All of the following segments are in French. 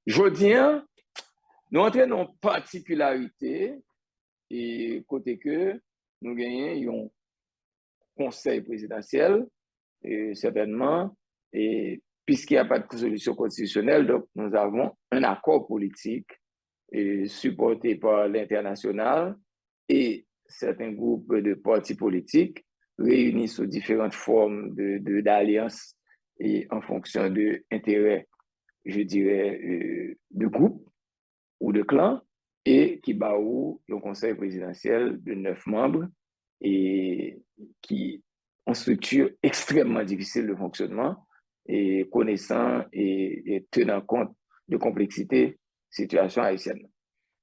Jodi an, nous entrons dans une particularité et côté que nous gagnons un conseil présidentiel, et certainement, et puisqu'il n'y a pas de solution constitutionnelle, donc nous avons un accord politique supporté par l'international et certains groupes de partis politiques réunis sous différentes formes d'alliances et en fonction d'intérêts, je dirais, de groupes ou de clans, et qui baou un conseil présidentiel de 9 membres et qui ont une structure extrêmement difficile de fonctionnement et connaissant et tenant compte de complexité situation haïtienne.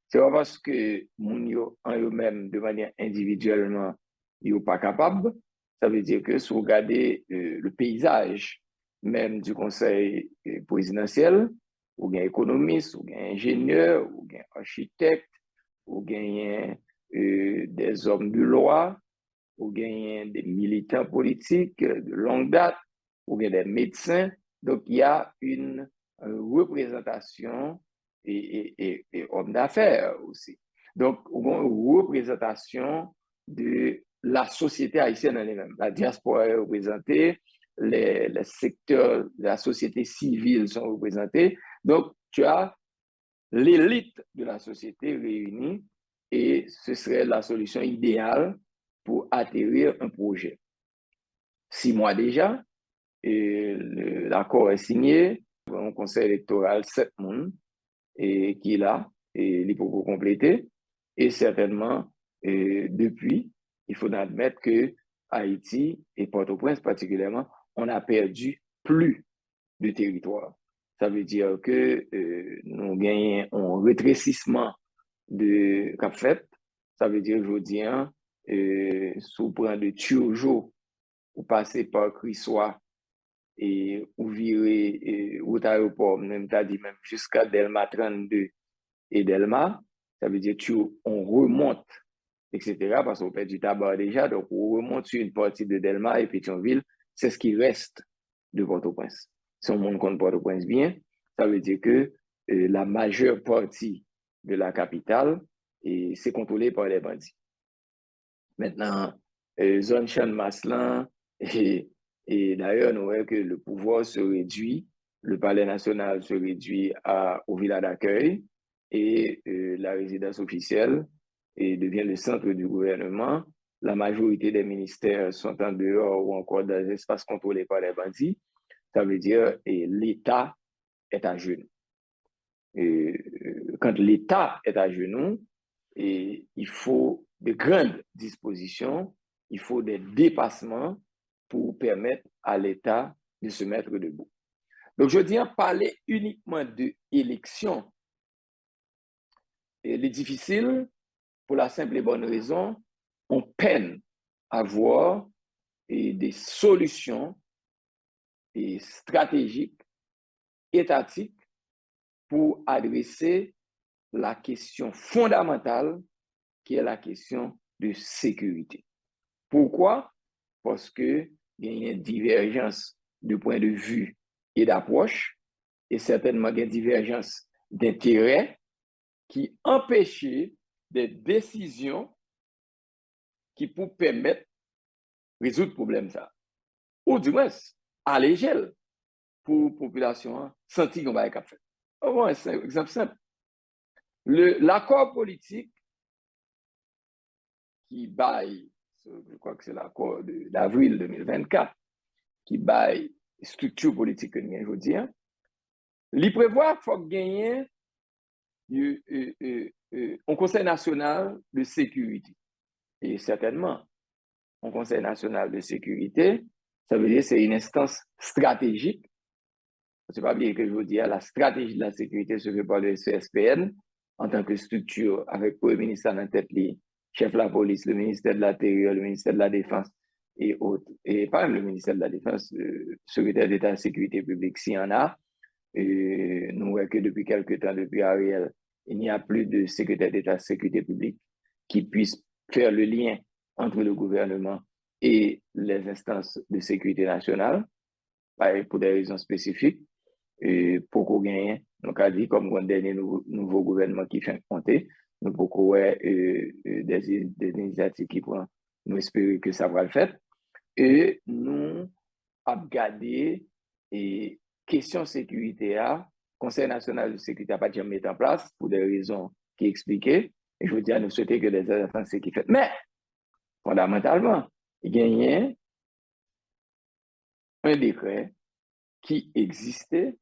C'est pas parce que moun yo en eux-mêmes de manière individuellement yo pas capable, ça veut dire que si vous regardez le paysage même du conseil présidentiel, ou bien économiste, ou bien ingénieur, ou bien architecte, ou bien des hommes de loi, ou bien des militants politiques de longue date, ou bien des médecins. Donc, il y a une représentation et hommes d'affaires aussi. Donc, une représentation de la société haïtienne en elle-même. La diaspora est représentée, les secteurs de la société civile sont représentés. Donc, tu as l'élite de la société réunie et ce serait la solution idéale pour atterrir un projet. 6 mois déjà, et l'accord est signé, un conseil électoral 7 personnes et qui est là, et il faut compléter. Et certainement, depuis, il faut admettre que Haïti et Port-au-Prince particulièrement, on a perdu plus de territoire. Ça veut dire que nous gagnons un rétrécissement de Cap-Fait. Ça veut dire aujourd'hui, sous prend de Turjo, ou passer par Crissois et ou virer route aéroport, même t'as dit même jusqu'à Delma 32 et Delma, ça veut dire on remonte, etc. Parce qu'on perd du tabac déjà, donc on remonte sur une partie de Delma et Pétionville, c'est ce qui reste de Port-au-Prince. Si on monte contre Port-au-Prince bien, ça veut dire que la majeure partie de la capitale c'est contrôlé par les bandits. Maintenant, zone Chan-Maslan, et d'ailleurs, nous voyons que le pouvoir se réduit, le palais national se réduit au village d'accueil et la résidence officielle devient le centre du gouvernement. La majorité des ministères sont en dehors ou encore dans des espaces contrôlés par les bandits. Ça veut dire que l'État est à genoux. Quand l'État est à genoux, il faut de grandes dispositions, il faut des dépassements pour permettre à l'État de se mettre debout. Donc, je dis parler uniquement d'élections. Il est difficile pour la simple et bonne raison, on peine à voir des solutions stratégiques, étatiques pour adresser la question fondamentale qui est la question de sécurité. Pourquoi? Parce qu'il y a une divergence de point de vue et d'approche, et certainement une divergence d'intérêt qui empêche des décisions qui pour permettre de résoudre le problème ça. Ou du moins, à l'échelle, pour la population, sentir qu'on va être fait. Bon, c'est un exemple simple. L'accord politique qui baille, je crois que c'est l'accord d'avril 2024, qui baille structure politique que nous avons dit, il prévoit qu'il faut gagner un Conseil national de sécurité. Et certainement, un Conseil national de sécurité, ça veut dire que c'est une instance stratégique. Il ne faut pas oublier que je veux dire, la stratégie de la sécurité se fait par le CSPN en tant que structure avec le Premier ministre en tête, le chef de la police, le ministère de l'Intérieur, le ministère de la Défense et autres. Et pas même le ministère de la Défense, le secrétaire d'État de la Sécurité publique, s'il y en a. Et nous voyons que depuis quelques temps, depuis Ariel, il n'y a plus de secrétaire d'État de la Sécurité publique qui puisse faire le lien entre le gouvernement et les instances de sécurité nationale, pour des raisons spécifiques. pour qu'on gagne, donc a dit comme un dernier nouveau gouvernement qui fait compter, nous beaucoup des initiatives qui prennent, nous espérons que ça va le faire. Et nous avons gardé et question sécurité à Conseil national de sécurité n'a pas jamais mis en place pour des raisons qui expliquaient. Et je veux dire, nous souhaitons que les enfants c'est qui fait. Mais, fondamentalement, il y a un décret qui existait,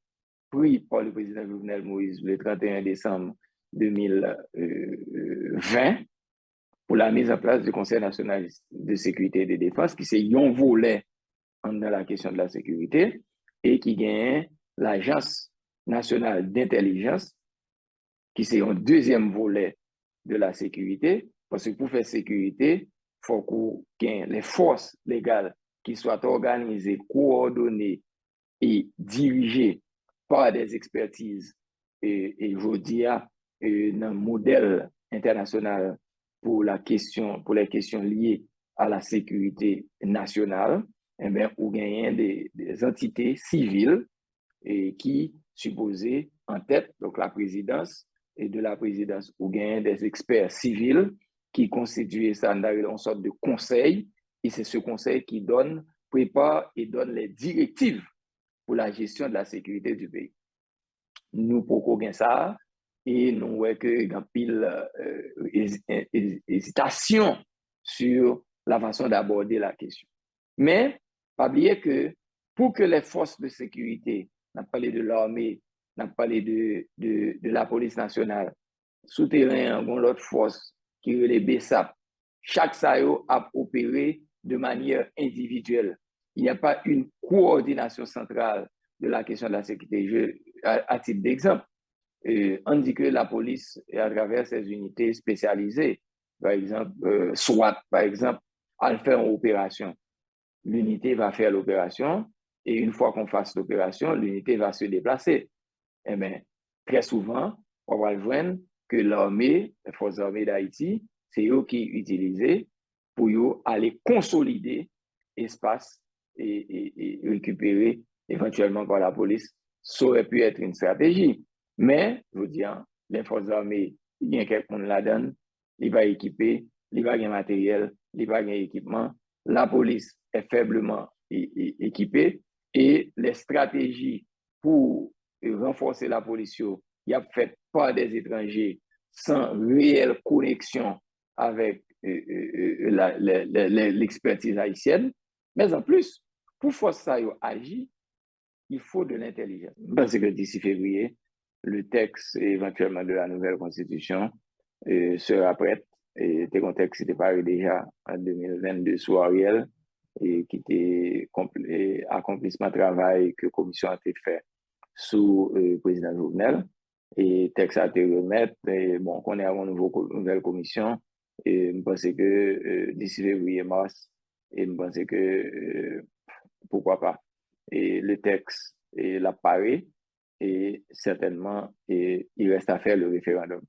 pris par le président Jovenel Moïse le 31 décembre 2020 pour la mise en place du Conseil national de sécurité et de défense, qui c'est un volet dans la question de la sécurité et qui gagne l'Agence nationale d'intelligence, qui c'est un deuxième volet de la sécurité, parce que pour faire sécurité, il faut qu'on ait les forces légales qui soient organisées, coordonnées et dirigées par des expertises et je dis un modèle international pour les questions liées à la sécurité nationale, eh bien, ou gagner des entités civiles et qui supposées en tête, donc la présidence, et de la présidence, ou gagner des experts civils qui constituent ça une sorte de conseil, et c'est ce conseil qui prépare et donne les directives pour la gestion de la sécurité du pays. Nous pouvons bien ça, et nous voyons qu'il y a pile hésitation sur la façon d'aborder la question. Mais, pas oublier que pour que les forces de sécurité, on a parlé de l'armée, on a parlé de la police nationale, souterrain, on a l'autre force qui est les BESAP, chaque SAIO a opéré de manière individuelle. Il n'y a pas une coordination centrale de la question de la sécurité. À titre d'exemple, on dit que la police, à travers ses unités spécialisées, par exemple, SWAT, par exemple, elle fait une opération. L'unité va faire l'opération et une fois qu'on fasse l'opération, l'unité va se déplacer. Eh bien, très souvent, on va voir que l'armée, les forces armées d'Haïti, c'est eux qui utilisent pour aller consolider l'espace et récupérer éventuellement par la police. Ça aurait pu être une stratégie. Mais, je vous dis, les forces armées, il y a quelqu'un la donne, il va équiper, il va gagner matériel, il va gagner équipement. La police est faiblement équipée et les stratégies pour renforcer la police, il y a fait par des étrangers sans réelle connexion avec l'expertise haïtienne. Mais en plus, pour faire ça agir, il faut de l'intelligence. Parce que d'ici février, le texte éventuellement de la nouvelle constitution sera prêt. Et le texte était paru déjà en 2022 sous Ariel et qui était accomplissement de travail que la commission a été fait sous le président Jovenel. Et texte a été remis. Et bon, qu'on est à une nouvelle commission. Et je pense que d'ici février-mars, et je pense que pourquoi pas. Et le texte l'apparaît et certainement il reste à faire le référendum.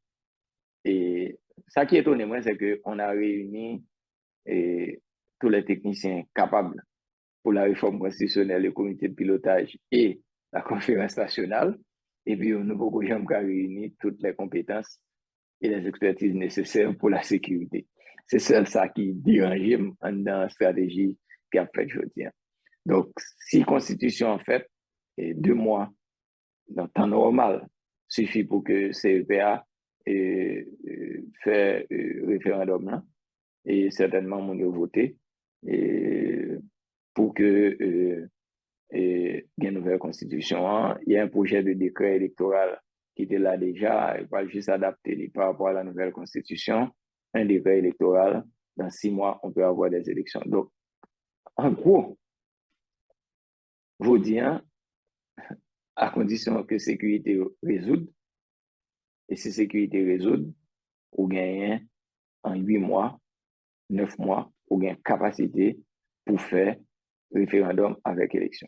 Et ça qui est étonné, moi, c'est qu'on a réuni tous les techniciens capables pour la réforme constitutionnelle, le comité de pilotage et la conférence nationale. Et puis, on nous a réuni toutes les compétences et les expertises nécessaires pour la sécurité. C'est ça qui dérange dans la stratégie qu'a fait aujourd'hui. Donc, si la Constitution, en fait, est 2 mois dans le temps normal, suffit pour que CEPA fait référendum là, et certainement, on va voter pour que il y ait une nouvelle constitution. Il y a un projet de décret électoral qui était là déjà, il va juste adapter par rapport à la nouvelle constitution. Un décret électoral, dans 6 mois, on peut avoir des élections. Donc, en gros, je vous dis, à condition que sécurité résoudre, et si sécurité résoudre, ou gagne en 8 mois, 9 mois, ou gagne capacité pour faire référendum avec élection.